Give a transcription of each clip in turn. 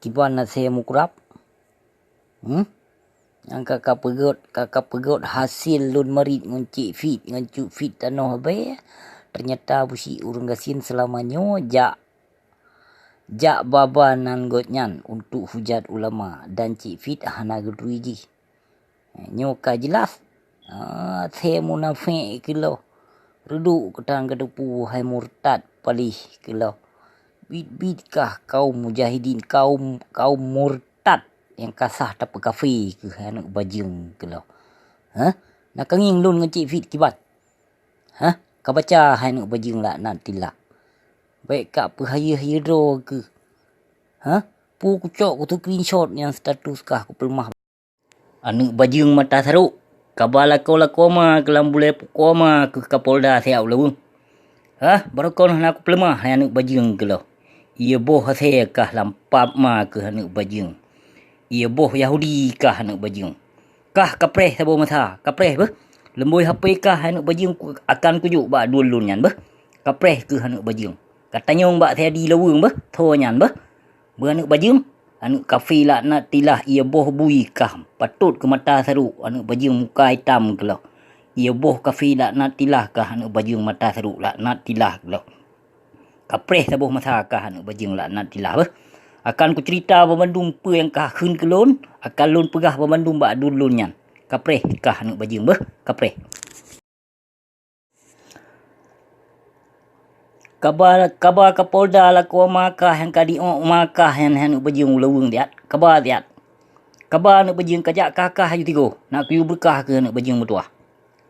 Kiban na saya mukrab. Yang kakak pegot hasil lun merit ngan cik fit ngan cuk fit tanoh be. Ternyata busi urang gasin selamanya jak babanan gotnyan untuk hujat ulama dan cik fit hana gedruiji. Nyoka jelas. Saya munafik kilo. Reduk ketang kedepu hai murtad palih kilo. Bit kah kaum mujahidin kaum murtad yang kasah tak kafir ke anak bajing kelo. Nak kenging lun dengan cik fit kibat. Kau baca hai anak bajing lah nak tilak. Baik kak perhaya dro ke. Pu kucok ku tu screenshot yang status kah ku pelemah. Anak bajing mata saruk. Kabala kau ma kelam boleh koma ke Kapolda siap lawung. Baru kau nak aku pelemah hai anak bajing kelo. Ia boh saya kah lampap ma ke anak bajing. Ia boh Yahudi kah anak bajing. Kah kapreh sabo masa. Kapreh bah. Lemboi HP kah anak bajing akan kujuk ba dul lun nyan bah. Kapreh ke anak bajing. Katanya ba saya di lawung bah. Tho nyan bah. Anak bajing. Anak kafir laknat tilah ia boh bui kah. Patut ke mata saruk anak bajing muka hitam kelau. Ia boh kafir laknat tilah kah anak bajing mata saruk laknat tilah kelau. Kapreh sabuh masyarakat anak bajing laknat tilah bah. Akan ku cerita pemandung pe yang kah khun ke lun. Akan lun pegah pemandung bak dul lun nyan. Kapreh kah anak bajing bah. Kapreh. Kabar Kapolda laku makah yang kadiok makah yang anak bajing ulawung diat. Kabar diat. Kabar anak bajing kajak kakah ayu tigo. Nak kuyu berkah ke anak bajing bertuah.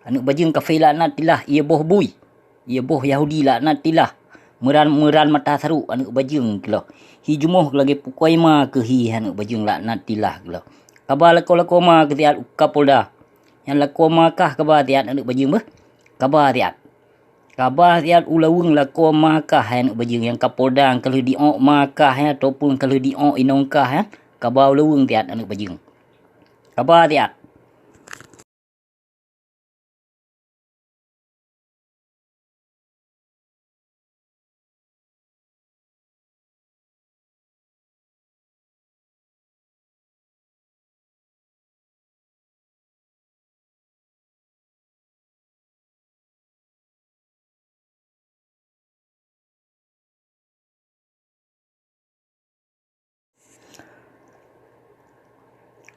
Anak bajing kafir laknat tilah ia boh bui. Ia boh Yahudi laknat tilah. Meran mata saruk anak bajing kelo. Hi jumuh lagi pukoi ma ke hi anak bajing laknat tilah kelo. Kabar laku ma ke tiat Kapolda. Yang laku ma kah kabar tiat anak bajing bah. Kabar tiat. Kabar tiat ulawung laku ma kah anak bajing yang Kapolda kalau diok ma kah ataupun kalau diok inong kah kabar ulawung tiat anak bajing. Kabar tiat.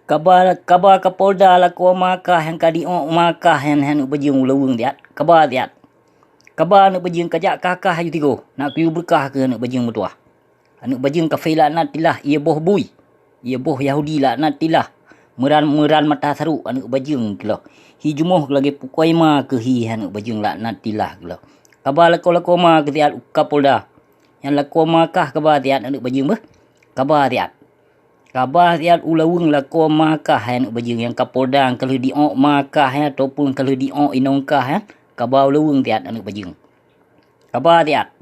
Kabar Kapolda laku makah yang kadiok makah yang anak bajing ulawung tiat. Kabar tiat. Kabar anak bajing kajak kakah ayu tigo. Nak kuyu berkah ke anak bajing bertuah. Anak bajing kafir laknat tilah ia boh bui. Ia boh Yahudi laknat tilah. Meran mata saruk anak bajing kelo. Hi jumuh lagi pukoi ma ke hi anak bajing laknat tilah kelo. Kabar laku ma ke tiat Kapolda. Yang laku ma kah kabar tiat anak bajing bah. Kabar tiat. Kabar tiat ulawung laku ma kah anak bajing yang Kapolda kalau diok ma kah ataupun kalau diok inong kah kabar ulawung tiat anak bajing. Kabar tiat.